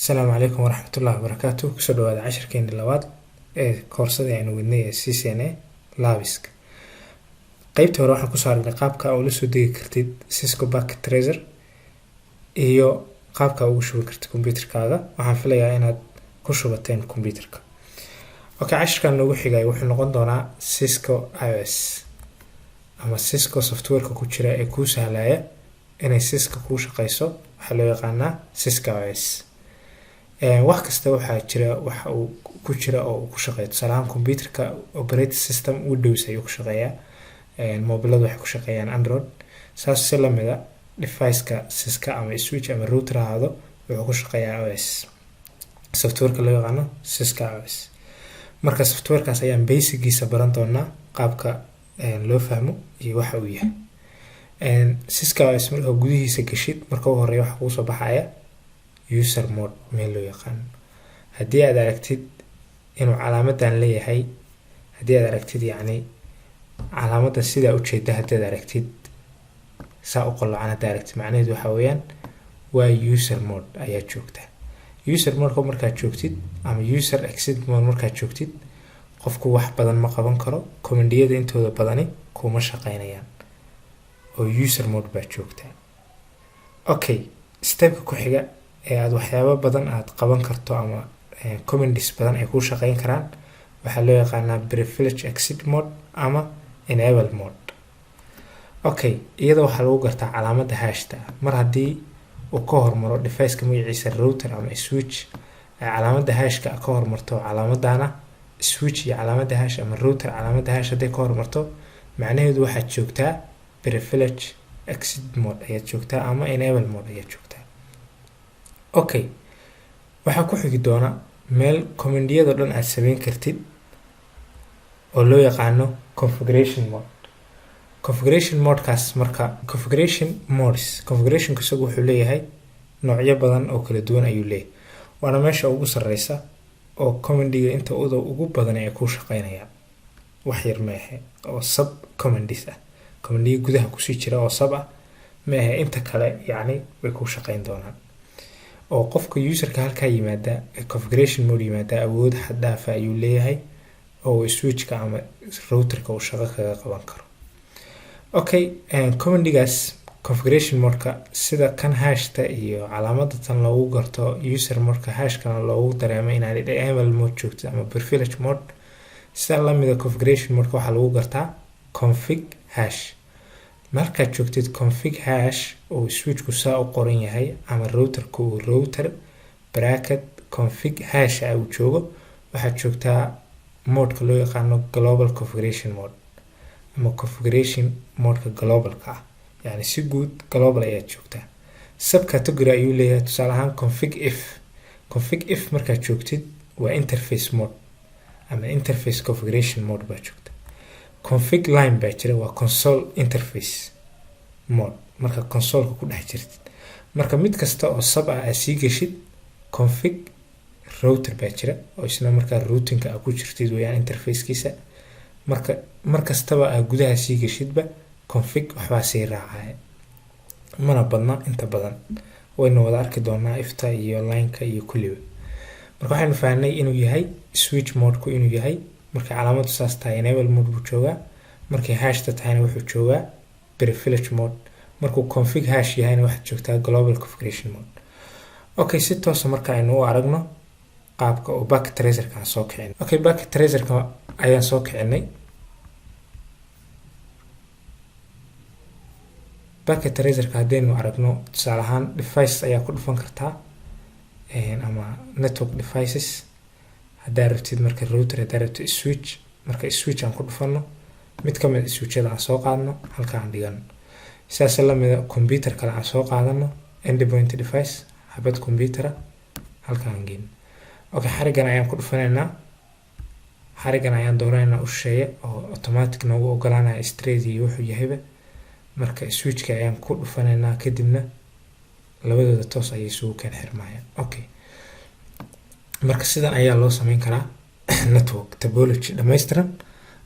السلام عليكم ورحمة الله وبركاته. kusoo dhawaada casharkeeni labaad ee koorsada aynu wadnay ee CCNA Labisk. qaybta hore waxaan ku soo aragnay qaabka aad ula soo degi kartid Cisco Packet Tracer iyo qaabka aad ugu shubi kartid computerkaaga. waxaan filayaa inaad ku shubateen computerka. Okay, casharkan noogu xigay wuxuu noqon doonaa Cisco iOS ama Cisco software-ka ku jira ee kuu sahlaya inay Cisco kuu shaqeyso. waxaa loo yaqaanaa Cisco iOS. wax kasta waxaa jira waxa uu ku jira oo ku shaqeeyo. Tusaale computerka operating system Windows ayuu ku shaqeeyaa. mobilada waxay ku shaqeeyaan Android. saas si la mid ah device-ka Cisco ama switch ama router ahaado wuxuu ku shaqeeyaa iOS. software-ka loo yaqaano Cisco iOS. marka software-kaas ayaan basic-giisa baran doonaa qaabka loo fahmo iyo waxa uu yahay. Cisco iOS marka gudihiisa gashid marka ugu horeeya waxa uu soo baxaya user mode meel loo yaqaan. haddii aad aragtid inuu calaamadan leeyahay, haddii aad aragtid yacni calaamadan sida u jeeda, haddii aad aragtid saa u qolocan, haddii aragtid macnaheedu waxa weeyaan waa user mode ayaa joogta. user mode markaad joogtid ama user exit mode markaad joogtid qofku wax badan ma qaban karo. command-yada intooda badani kuma shaqeynayaan oo user mode baa joogta. okay, step-ka ku xiga ee aad waxyaabo badan aad qaban karto ama commands badan ay ku shaqeyn karaan waxaa loo yaqaanaa privilege exit mode ama enable mode. okay, iyada waxaa lagu gartaa calaamada hashta. mar haddii uu ka hormaro device-ka magaciisa router ama switch, calaamada hashka ka hormarto calaamadana switch iyo calaamada hash ama router calaamada hash haday ka hormarto macnaheedu waxaad joogtaa privilege exit mode ayaad joogtaa ama enable mode ayaad joogtaa. okay, waxaa ku xigi doona meel command-yada dhan aad sameyn kartid oo loo yaqaano configuration mode. configuration mode-kaas marka configuration isagu wuxuu leeyahay noocyo badan oo kala duwan ayuu leeyahay. waana meesha ugu sareysa oo command-iga inta ugu badan ay ku shaqeynayaan. wax yar ma aha oo sub commands ah. command-iga gudaha kusii jira oo sub ah ma aha, inta kale yacni way ku shaqeyn doonaan. oo qofka userka halkaa yimaada configuration mode yimaada awood xad dhaaf ah ayuu leeyahay oo switchka ama routerka uu shaqo kaga qaban karo. okay, command-igaas configuration mode-ka sida kan hashta iyo calaamada tan loogu garto user mode-ka hashkana loogu dareemo inaad enable mode joogto ama privilege mode, sida lamida configuration mode-ka waxaa lagu gartaa config hash. markaad joogtid config hash oo switchku saa u qoran yahay ama routerku uu router bracket config hash uu joogo, waxaad joogtaa mode-ka loo yaqaano global configuration mode ama configuration mode-ka globalka ah. yani si guud global ayaad joogtaa. subcategory ayuu leeyahay. tusaale ahaan config if markaad joogtid waa interface mode ama interface configuration mode baa joogta. config line baa jira waa console interface mode marka console-ka ku dhex jirtid. marka mid kasta oo sub ah aad sii geshid config router baa jira oo isna markaa routing-ka aad ku jirtid weeyaan interface-kiisa. mar kastaba aad gudaha sii geshidba config waxbaa sii raacaya. mana badna inta badan wayna wada arki doonaa ifta iyo line-ka iyo kulliba. marka waxaynu fahnay inuu yahay switch mode-ku inuu yahay markay calaamadu saas tahay enable mode buu joogaa. markay hashta tahayna wuxuu joogaa privilege mode. markuu config hash yahayna waxaad joogtaa global configuration mode. okay, si toosa marka aynu u aragno qaabka oo Packet Tracer-ka aan soo kicin. okay, Packet Tracer-ka ayaan soo kicinay. Packet Tracer-ka haddaynu aragno tusaale ahaan device ayaa ku dhufan kartaa ama network devices. haddaa rabtid marka router, haddaa rabtid switch, marka switch aan ku dhufano mid ka mid switch-yada aan soo qaadno halka aan dhigano. sidaas la mid ah computer kale aan soo qaadano endpoint device xabad computer halka aan geeyno. okay, xarigan ayaan ku dhufanaynaa. xarigan ayaan dooraynaa u shisheeye oo automatic noogu ogolaanaya straight iyo wuxuu yahayba. marka switch-ka ayaan ku dhufanaynaa kadibna labadooda toos ayay isugu keen xirmayaan. okay, marka sidan ayaa loo sameyn karaa network topology dhammaystiran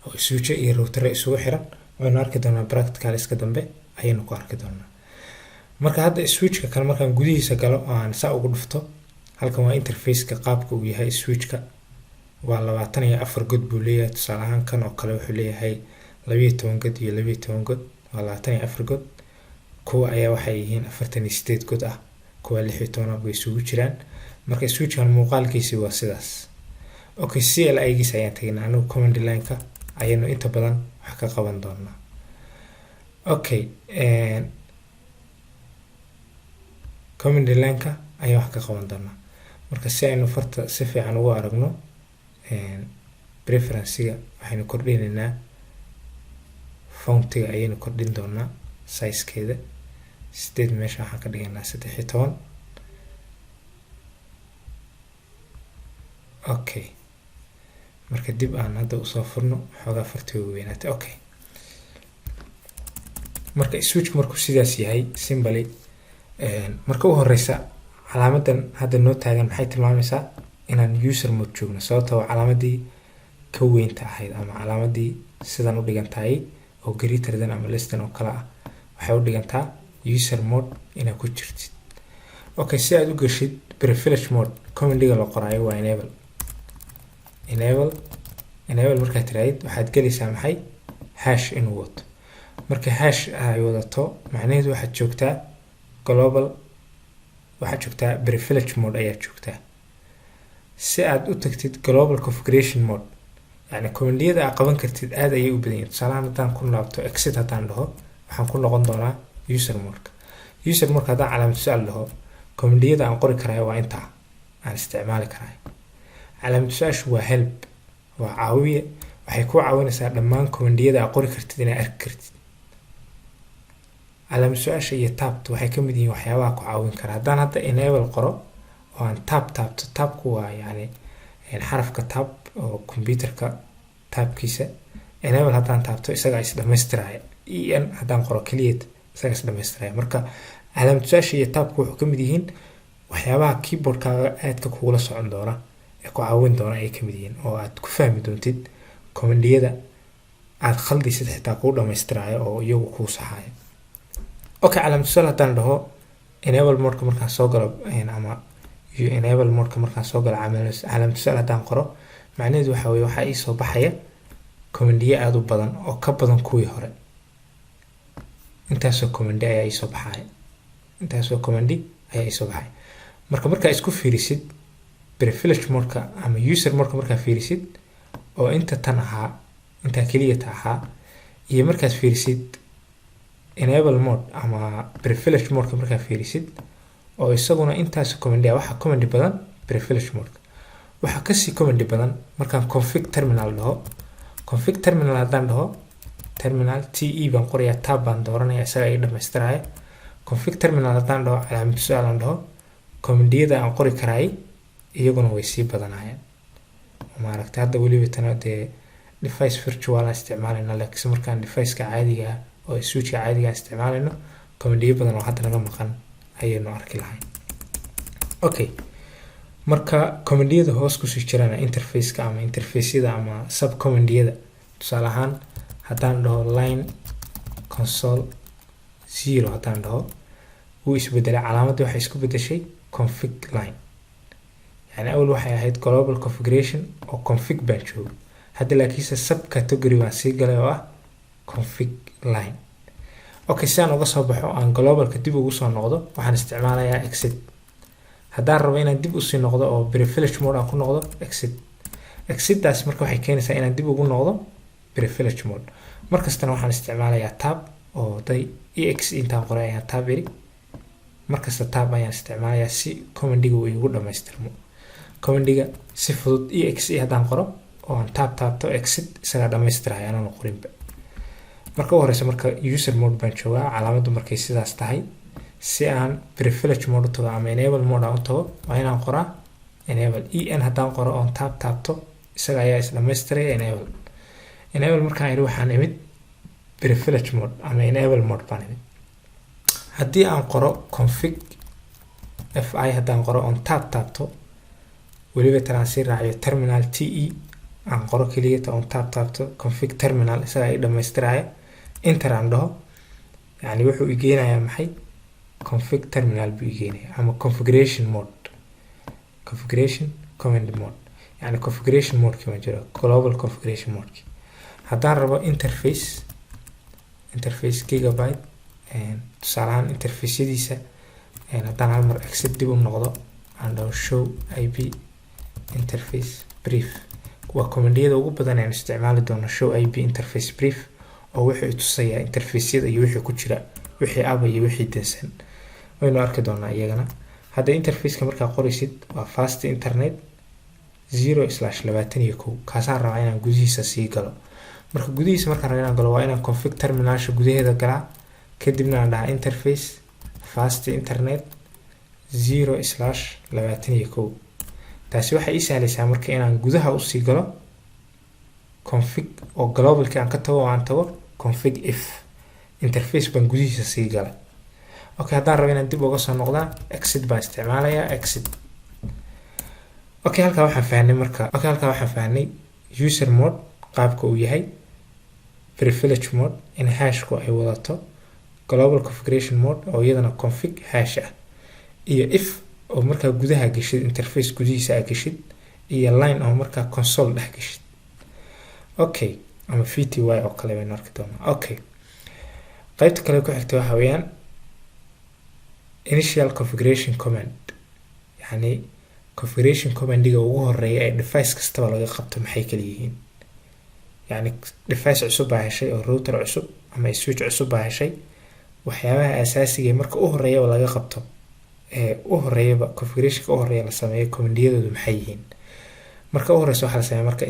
oo switch iyo router isugu xiran. waynu arki doonaa practical iska dambe ayaynu ku arki doonaa. marka hadda switch-ka kale markaan gudihiisa galo oo aan saa ugu dhufto halkan waa interfaceka qaabka uu yahay switchka waa 24 god buu leeyahay tusaale ahaan kan oo kale wuxuu leeyahay 12 god iyo 12 god waa 24 god kuwa ayaa waxay yihiin 48 god ah kuwa 16 way isugu jiraan marka switchkan muuqaalkiisa waa sidaas okay CLI giisa ayaan tagnaa anigu command line-ka ayaynu inta badan wax ka qaban doonaa okay command line-ka ayaa wax ka qaban doonaa marka si aynu farta si fiican ugu aragno preference-ga waxaynu kordhinaynaa fontiga ayaynu kordhin doonaa size-keeda 8 meesha waxaan ka dhigaynaa 13 okay marka dib aan hadda u soo furno xogaa fartiga weynaatay okay marka switch markuu sidaas yahay simply marka u horeysa calaamadan hadda noo taagan maxay tilmaamaysaa inaan user mode joogno sababtoo ah calaamadii ka weynta ahayd ama calaamadii sidan u dhigan tahay oo greater than ama less than oo kala ah waxay u dhigantaa user mode inaad ku jirtid okay si aad u gashid privilege mode commandiga la qoraayo waa enable markaad tiraahid waxaad gelaysaa maxay hash inuu wato marka hash ay wadato macnaheedu waxaad joogtaa global waxaad joogtaa privilege mode ayaa joogtaa si aad u tagtid global configuration mode yani commandiyada aad qaban kartid aad ayay u badan yihiin tusaalahaan haddaan ku laabto exit haddaan dhaho waxaan ku noqon doonaa user mode haddaan calaamad su-aal dhaho commandiyada aan qori karayo waa intaa aan isticmaali karayo calaamad su-aashu waa help waa caawiye waxay ku caawinaysaa dhammaan commandiyada aad qori kartid inaad arki kartid calaamad su-aasha iyo taabta waxay ka mid yihiin waxyaabaha ku caawin kara haddaan hadda enable qoro oo aan taabto taabku waa yani xarafka taab oo computerka taabkiisa enable haddaan taabto isaga is dhamaystiraya en haddaan qoro keliya isaga is dhamaystiraya marka calaamad su-aasha iyo taabku wuxuu ka mid yihiin waxyaabaha keyboardkaaga aadka kugula socon doona ee ku caawin doona ay ka mid yihiin oo aad ku fahmi doontid commandiyada aad khaldaysid xitaa kuu dhamaystiraya oo iyagu kuu saxaya okay calaamad su-aal haddaan dhaho enable mode markaan soo galo ama enable mode markaan soo galo calaamad su-aal haddaan qoro macnaheedu waxa weeye waxaa ii soo baxaya commandiyo aad u badan oo ka badan kuwii hore intaasoo commandi ayaa ii soo baxaya marka markaa isku fiirisid privilege mode ama user mode markaa fiirisid oo inta keliyata ahaa iyo markaad fiirisid enable mode ama privilege mode markaa fiirisid oo isaguna intaas command waxa command badan privilege mode waxa ka sii command badan markaan config terminal dhaho haddaan dhaho terminal te baan qorayaa tab baan dooranayaa isaga ay dhamaystiraya config terminal haddaan dhaho calaamad su-aal aan dhaho commandiyada aan qori karaay iyaguna way sii badanayaan maaragtay hadda weliba tana dee device virtual aan isticmaalayna laakiin markaan device-ka caadiga ah oo switch-ka caadiga ah isticmaalayno commandiyo badan oo hadda naga maqan ayaynu arki lahayn okay marka commandiyada hoos kusii jiraan interface-ka ama interface-yada ama sub commandiyada tusaale ahaan haddaan dhaho line console 0 haddaan dhaho wuu isbedelay calaamadii waxay isku bedeshay config line yani awal waxay ahayd global configuration oo config baan joogo hadda laakiinse sub category baan sii galay oo ah config line okay si aan uga soo baxo aan globalka dib ugu soo noqdo waxaan isticmaalayaa exit haddaan rabo inaan dib usii noqdo oo privilege mode aan ku noqdo exitdaas marka waxay keenaysaa inaan dib ugu noqdo privilege mode markastana waxaan isticmaalayaa tab oo day ex intaan qoray ayaan tab iri markasta tab ayaan isticmaalayaa si commandiga uu igu dhamaystirmo commandiga si fudud exe haddaan qoro oo aan taabto exit isaga dhamaystiraya aanan qorinba marka horeysa marka user mode baan joogaa calaamadu markay sidaas tahay si aan privilege mode u tago ama enable mode u tago waa inaan qoraa enable en haddaan qoro oon taabto isaga ayaa is dhamaystiray enable markaan iri waxaan imid privilege mode ama enable mode baan imid haddii aan qoro config fi haddaan qoro oon taabto weliba tanaan sii raaciyo terminal te aan qoro keliyata oon taabto config terminal isaga ay dhamaystiraya enter aan dhaho yani wuxuu igeenayaa maxay config terminal buu igeenayaa ama configuration mode configuration command mode يعني configuration mode كما جرى global configuration mode haddaan rabo interface gigabyte tusaalahaan interfaceyadiisa haddaan hal mar exit dib u noqdo aan dhaho show ip interface brief waa commandiyada ugu badan aan isticmaali doono show ip interface brief oo wuxuu tusayaa interfaceyada iyo wixii ku jira wixii aba iyo wixii dansan waynu arki doonaa iyagana hadda interfaceka markaa qoraysid waa fast internet 0/21 kaasaan rabaa inaan gudihiisa sii galo marka gudihiisa markaan rabo inaan galo waa inaan config terminalsha gudaheeda galaa kadibna aan dhahaa interface fast internet 0/21 taasi waxay ii sahlaysaa marka inaan gudaha usii galo config oo globalki aan ka tago oo aan tago config if interface baan gudihiisa sii galay okay haddaan rabo inaan dib uga soo noqdaa exit baan isticmaalayaa exit okay halkaa waxaan fahnay user mode qaabka uu yahay privilege mode in hashku ay wadato global configuration mode oo iyadana config hash ah iyo if oo markaa gudaha gashid interface gudihiisa aad gashid iyo line oo markaa console dhex gashid okay ama vty oo kale baynu arki doonaa okay qaybta kale ku xigta waxa weeyaan initial configuration command yani configuration commandiga ugu horeeya ee device kastaba laga qabto maxay kala yihiin yani device cusub baa heshay oo router cusub ama switch cusub baa heshay waxyaabaha asaasiga ee marka u horeeya laga qabto u horeeyaba configuration u horeeya la sameeyo commandiyadoodu maxay yihiin marka u horeysa waxa la sameeyaa marka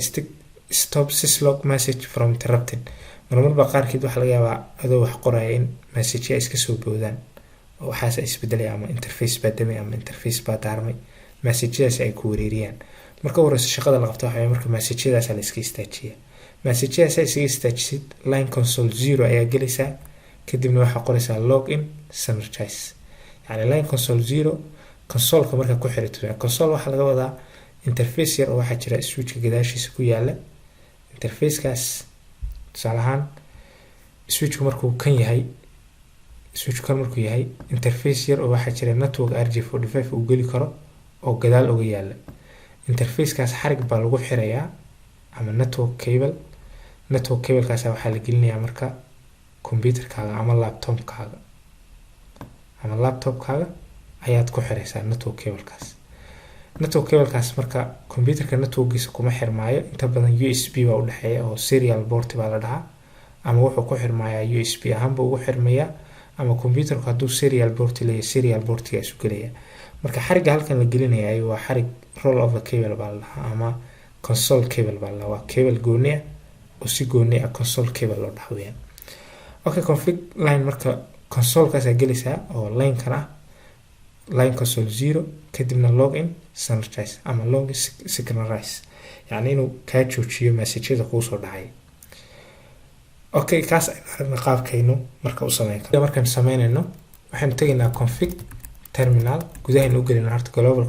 stop syslog message from interrupted marmarba qaarkeed waxa laga yaabaa adoo wax qoraya in message ay iska soo boodaan oo waxaas isbedelay ama interface baa damay ama interface baa daarmay messagedaas ay ku wareeriyaan marka u horeysa shaqada la qabto waxa marka messagadaas la iska istaajiyaa messagadaas ay iska istaajisid line console 0 ayaa gelaysaa kadibna waxa qoraysaa login synergize يعني line console 0 console marka ku xirto console waxa laga wadaa interface yar oo waxa jira switch gadaashiisa ku yaala interface-kaas tusaalahaan switch markuu kan yahay interface yar oo waxa jira network RJ45 uu gali karo oo gadaal uga yaala interface-kaas xarig baa lagu xirayaa ama network cable kaas waxa la gelinayaa marka computer-kaaga ama laptop-kaaga ayaad ku xiraysaa network cable-kaas marka computer-ka network-giisa kuma xirmaayo inta badan USB baa u dhaxeeya oo serial port baa la dhahaa ama wuxuu ku xirmayaa USB ahaan buu ugu xirmayaa ama computer-ku hadduu serial port leeyahay serial port-ga isu gelaya marka xariga halkan la gelinayo waa xarig roll over cable baa la dhahaa ama console cable baa la dhahaa waa cable gooni ah oo si gooni ah console cable loo dhaxweeyaan okay config line marka console-kaas aad gelaysaa oo line-kan ah line console 0 kadibna login synergize ama login synchronize yani inuu kaa joojiyo message-yada kuu soo dhacay okay kaas aynu qaabkaynu marka u sameynaa markaan sameynayno waxaan tagaynaa config terminal gudaha u gelinaa horta global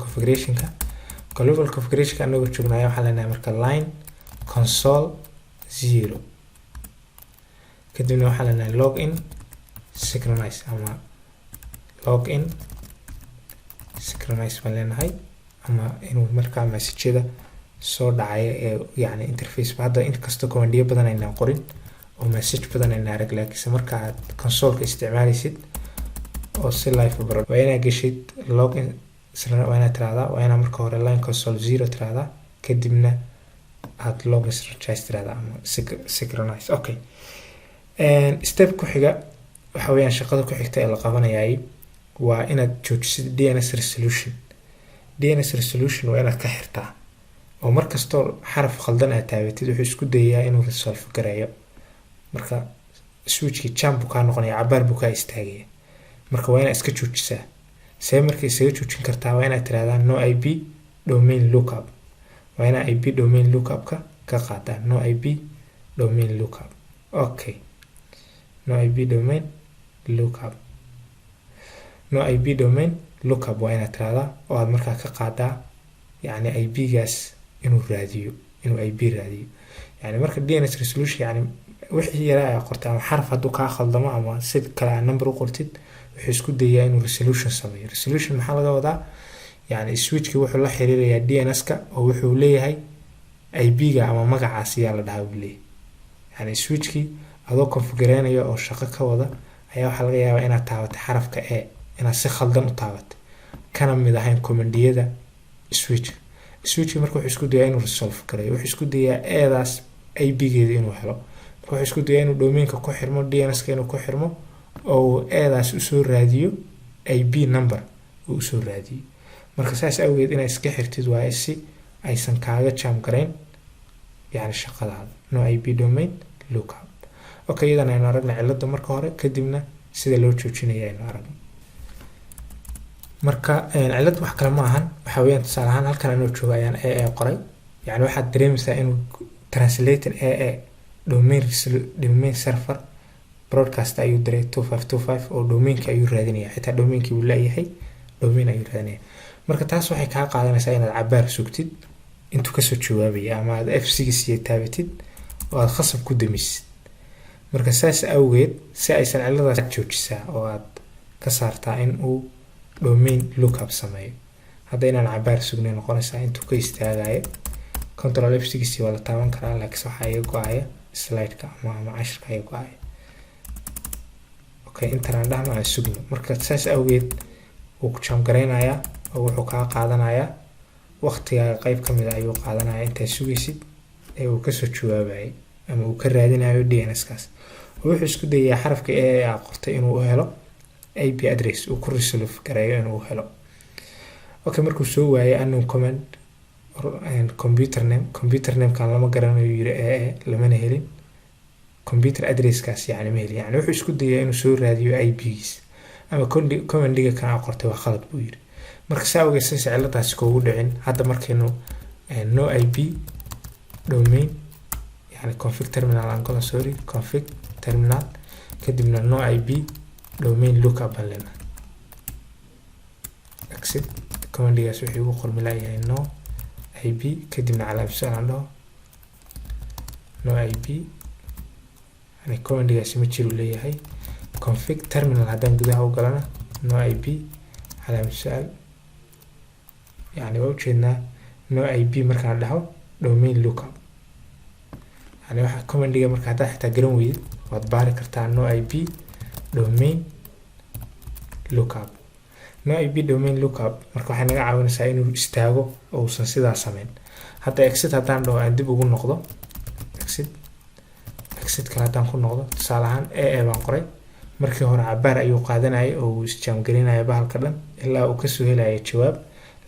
configuration-ka anagoo joognaayo waxaan leenahay marka line console 0 kadibna waxaan leenahay login synchronize ama login synchronize baan leenahay ama inuu markaa message-yada soo dhacaya ee yani interface hadda inkastoo commandiyo badan aynaan qorin oo message badan aynaan arag laakiinse marka aad console-ka isticmaalaysid oo si live baro waa inaad geshid login waa inaad tiraahdaa waa inaad marka hore line console 0 tiraahdaa kadibna aad login synchronize tiraahdaa ama synchronize okay step ku xiga waxa weeyaan shaqada ku xigta ee la qabanayay waa inaad joojisid DNS resolution waa inaad ka xirtaa oo markastoo xaraf khaldan aad taabatid wuxuu isku dayaa inuu resolve gareeyo marka switchki jump ka noqonaya cabaar buu ka istaagaya marka waa inaad iska joojisaa see markay isaga joojin kartaa waa inaad tiraahdaa no IP domain lookup waa inaad IP domain lookup-ka ka qaadaa no IP domain lookup okay no IP domain lookup waa inaad tiraahdaa oo aad markaa ka qaadaa yani IP-gaas inuu IP raadiyo yani marka DNS resolution yani wixii yara ay qortay ama xaraf hadduu kaa khaldamo ama sid kale aad number u qortid wuxuu isku dayaa inuu resolution sameeyo resolution maxaa laga wadaa يعني switchki wuxuu la xiriirayaa DNS-ka oo wuxuu leeyahay IP-ga ama magacaas ayaa la dhahaa buu leeyahay. يعني switchki adoo configureynaya oo shaqo ka wada ayaa waxa laga yaabaa inaad taabato xarafka A inaad si khaldan u taabato kana mid ahayn command-yada switchki marka wuxuu isku dayaa inuu resolve gareeyo, wuxuu isku dayaa eedaas IP-geeda inuu helo, marka wuxuu isku dayaa inuu domain-ka ku xirmo, DNS-ka inuu ku xirmo oo eedaas usoo raadiyo IP number uu usoo raadiyo. marka saas awgeed inaad iska xirtid waaye si aysan kaaga jam gareyn yani shaqadaada. no IP domain lookup. okay, idan aynu aragna cilada marka hore kadibna sida loo joojinayo aynu aragno. marka cilad wax kale ma ahan, waxa weeyaan tusaale ahaan halkan anoo jooga ayaan AA qoray, yani waxaad dareemaysaa inuu translating AA domain server broadcast ayuu diray 2525 oo domainka ayuu raadinaya, xitaa domainkii uu leeyahay domain ayuu raadinaya. marka taas waxay kaa qaadanaysaa inaad cabaar sugtid intuu kasoo jawaabaya ama aad F6 taabatid oo aad khasab ku damisid. marka saas awgeed si aysan ciladaas joojisaa oo aad ka saartaa in uu domain lookup sameeyo, hadda inaan cabaar sugnay noqonaysaa intuu ka istaagayo. control F6 waa la taaban karaa, laakiin waxa ay go'aya slide-ka ama cashirka ay go'aya. okay, intaan dhahno aan sugno. marka saas awgeed wuu ku jam gareynayaa oo wuxuu kaa qaadanayaa waqtiga qayb kamid ah ayuu qaadanayaa inta sugaysid ee uu kasoo jawaabayay ama uu ka raadinayo DNS-kaas. wuxuu isku dayaa xarafka A qortay inuu helo IP address uu ku resolve gareeyo inuu helo. okay, markuu soo waayay unknown command and computer name kan lama garanayo yiri AA lamana helin, computer address-kaas yani ma helin. yani wuxuu isku dayaa inuu soo raadiyo IP-giis ama command-ga kan qortay waa khalad buu yiri. marka saawga si ciladaas kuugu dhicin hadda markaynu no IP domain yani config terminal aan kala sorry config terminal kadibna no IP domain lookup lena exit command-gaas wuxuu ugu qormilayahay no IP kadibna calaamad su'aal aan dhaho no IP yani command-gaas ma jiro leeyahay. config terminal haddaan gudaha u galana no IP calaamad su'aal يعني وجدنا no IP markaan dhaho domain lookup يعني waxa command-ga marka hada xitaa garan weyd waad baari kartaa no IP domain lookup. no IP domain lookup marka waxay naga caawinaysaa inuu istaago oo uusan sidaa sameyn. hadda exit haddaan dhaho aan dib ugu noqdo exit kala haddaan ku noqdo tusaale ahaan AA baan qoray, markii hore cabaar ayuu qaadanayay oo uu isjaam galinayay bahalka dhan ilaa uu kasoo helayo jawaab,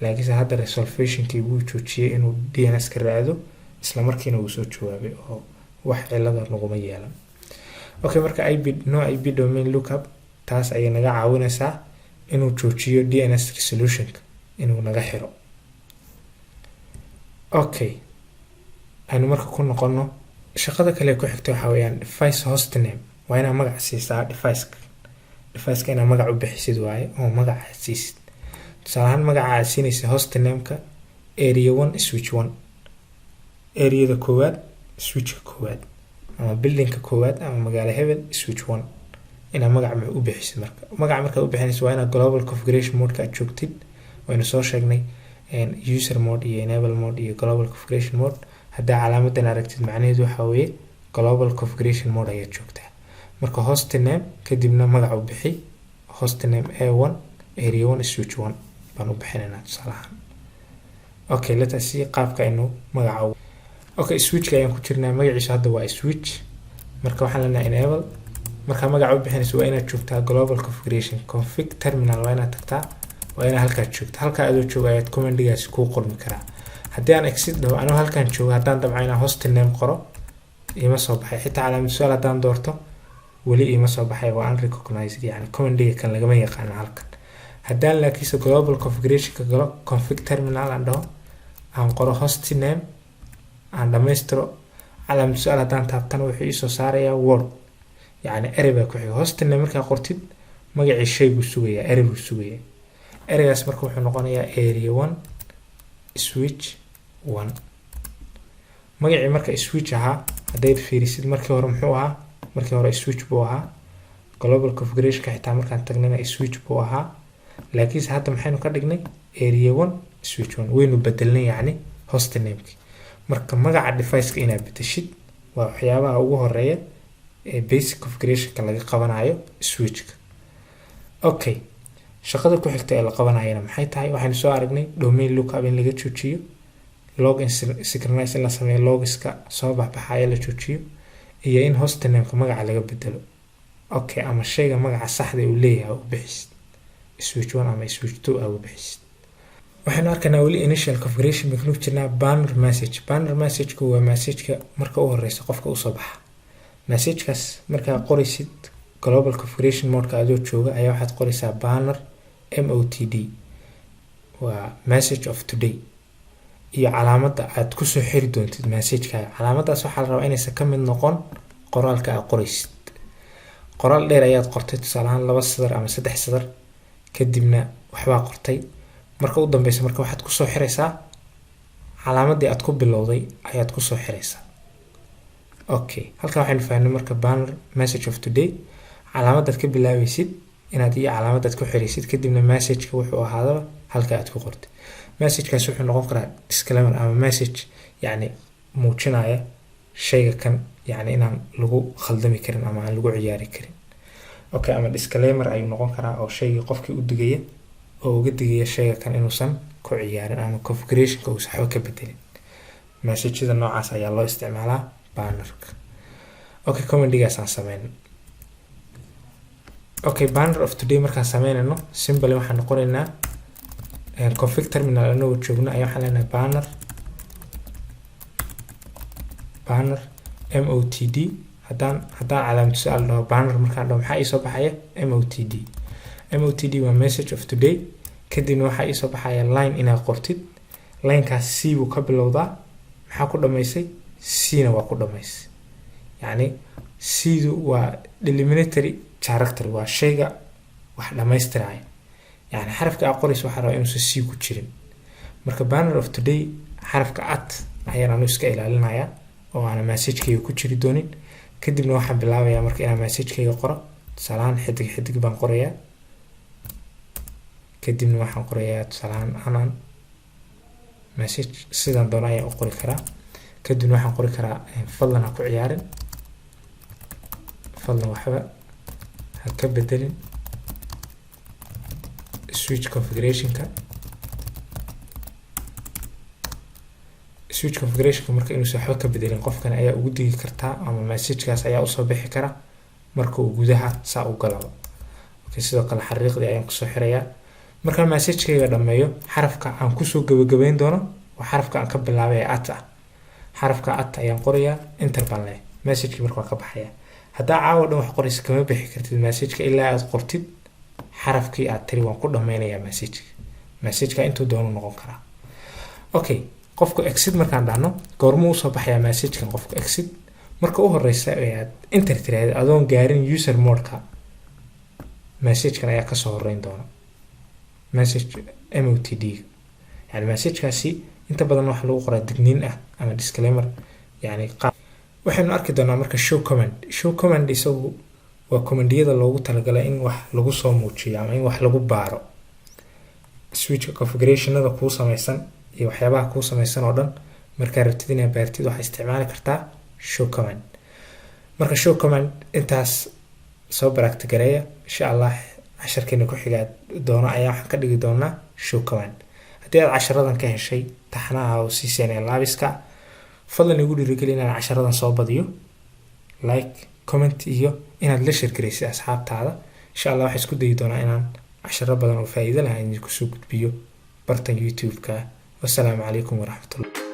laakiin hadda resolution-kii wuu joojiyay inuu DNS-ka raado isla markiina uu soo jawaabay oo wax cilada naguma yeelan. okay, marka no IP domain lookup taas ayay naga caawinaysaa inuu joojiyo DNS resolution-ka inuu naga xiro. okay, aynu marka ku noqono shaqada kale ku xigta waxa weeyaan device host name. waa inaad magac siisaa device-ka inaad magac u bixisid waaye oo magac siisid. tusaale ahaan magaca aad siinaysa host name-ka area 1 switch 1, area-da koowaad switch-ka koowaad, ama building-ka koowaad ama magaalo hebel switch 1 inaad magac u bixisid. magaca markaad u bixinayso waa inaad global configuration mode-ka aad joogtid. waynu soo sheegnay user mode iyo enable mode iyo global configuration mode. haddaa calaamadan aragtid macnaheedu waxa weeye global configuration mode ayaad joogtaa. marka host name kadibna magac u bixi host name A1 area 1 switch 1 baan u bixinaynaa tusaale ahaan. okay, let us see qaabka inuu magaca. okay, switch-ka ayaan ku jirnaa, magaciisa hadda waa switch. marka waxaan leenahay enable. marka magaca u bixinayso waa inaad joogtaa global configuration config terminal waa inaad tagtaa, waa inaad halkaa joogtaa. halkaa adoo jooga ayaad command-gaas kuu qormi karaa. haddii aan exit dhaho anoo halkaan jooga haddaan dabca inaan host name qoro ima soo baxay, xitaa calaamad su'aal haddaan doorto weli ima soo baxay, waa unrecognized yani command-ga kan lagama yaqaano halkan. haddaan laakiinse global configuration-ka galo config terminal aan dhaho aan qoro host name aan dhamaystiro calaamad su'aal haddaan taabtana wuxuu isoo saarayaa word yani erey baa ku xiga. host name markaa qortid magacii shay buu sugayaa, erey buu sugayaa. ereygaas marka wuxuu noqonayaa area 1 switch 1. magacii marka switch ahaa haddayd fiirisid markii hore muxuu ahaa? markii hore switch buu ahaa. global configuration-ka xitaa markaan tagnayna switch buu ahaa, laakiinse hadda maxaynu ka dhignay area 1 switch 1 waynu bedelnay yani hostname-ki marka magaca device-ka inaad bedeshid waa waxyaabaha ugu horeeya ee basic configuration-ka laga qabanayo switch-ka. Okay, shaqada ku xigta ee la qabanayana maxay tahay? waxaynu soo aragnay domain lookup in laga joojiyo, login synchronize in la sameeyo, logiska soo baxaya la joojiyo, iyo in hostname-ka magaca laga bedelo. Okay, ama shayga magaca saxda uu leeyahay u bixisid switch 1 ama switch 2 u bixisid. waxaynu arkaynaa weli initial configuration bay ku jirnaa banner message. Banner message-ku waa message-ka marka u horeysa qofka u soo baxa. Message-kaas marka qoraysid global configuration mode-ka adoo jooga ayaa waxaad qoraysaa banner MOTD waa message of today iyo calaamadda aad ku soo xiri doontid message-ka. Calaamadaas waxaa la rabaa inaysan ka mid noqon qoraalka aad qoraysid. qoraal dheer ayaad qortay tusaale ahaan 2 sadar ama 3 sadar kadibna waxbaa qortay marka u dambeysa marka waxaad ku soo xiraysaa calaamadii aad ku bilowday ayaad ku soo xiraysaa. Okay, halka waxaynu fahnay marka banner message of today calaamadaad ka bilaabaysid inaad iyo calaamadaad ku xiraysid kadibna message-ka wuxuu ahaadaba halka aad ku qortay. Message-kaas wuxuu noqon karaa disclaimer ama message yani muujinaya shayga kan yani inaan lagu khaldami karin ama aan lagu ciyaari karin. Okay, ama disclaimer ayuu noqon karaa oo shayga qofkii u digaya oo uga digaya shayga kan inuusan ku ciyaarin ama configuration-ka uusan waxba ka bedelin. Message-da noocaas ayaa loo isticmaalaa banner-ka. Okay, command-gaas aan sameeyno. Okay, banner of today markaan sameynayno simply waxaan qoraynaa config terminal anagoo joogno ayaa waxaan leenahay banner MOTD. haddaan calaamad su'aal dhaho banner markaan dhaho maxaa ii soo baxaya MOTD waa message of today. kadibna waxaa ii soo baxaya line inaad qortid. line-kaas C buu ka bilowdaa, maxaa ku dhamaysay C-na waa ku dhamaysay. yani C-du waa delimineatory character, waa shayga wax dhamaystiraya. yani xarafka aad qorayso waxaa rabaa inuusan C ku jirin. marka banner of today xarafka at ayaan anu iska ilaalinayaa oo aan message-kayga ku jiri doonin. kadibna waxaan bilaabayaa marka inaan message-kayga qoro. tusaalahaan xidig baan qorayaa. kadibna waxaan qorayaa tusaalahaan anaan message sidaan doona ayaan u qori karaa. kadibna waxaan qori karaa fadlan ha ku ciyaarin, fadlan waxba ha ka bedelin switch configuration-ka. switch configuration-ka marka inuusan waxba ka bedelin qofkan ayaa ugu digi kartaa ama message-kaas ayaa usoo bixi kara marka uu gudaha saa u galaba. Okay, sidoo kale xariiqdii ayaan kusoo xirayaa. markaan message-kayga dhameeyo xarafka aan kusoo gabagabeyn doono waa xarafka aan ka bilaabay ee at ah. xarafka at ayaan qorayaa, enter baan leeyahay. message-kii marka waa ka baxaya. haddaa caawa dhan wax qoraysa kama bixi kartid message-ka ilaa aad qortid xarafkii aad tiri waan ku dhameynayaa message-ka intuu doono noqon karaa. Okay, qofku exit markaan dhahno goormuu usoo baxayaa message-kan qofku exit marka u horeysa aad enter tiraahdo adoon gaarin user mode-ka message-kan ayaa kasoo horeyn doona message MOTD. yani message-kaasi inta badan waxa lagu qoraa digniin ah ama disclaimer. yani waxaynu arki doonaa marka show command isagu waa command-yada loogu talagalay in wax lagu soo muujiyo ama in wax lagu baaro. switch configuration-ada kuu samaysan iyo waxyaabaha kuu samaysan oo dhan markaa rabtid inaad baartid waxaa isticmaali kartaa show command. marka show command intaas soo baragta gareeya insha Allah. casharkeena ku xiga doona ayaa waxaan ka dhigi doonaa show command. haddii aad casharadan ka heshay taxanaha oo CCNA Labiska fadlan igu dhiirigeli inaan casharadan soo badiyo, like, comment iyo inaad la share garaysid asxaabtaada. insha Allah waxaan isku dayi doonaa inaan casharo badan oo faa'iido leh idinku soo gudbiyo bartan YouTube-ka. wassalaamu calaykum waraxmatullahi.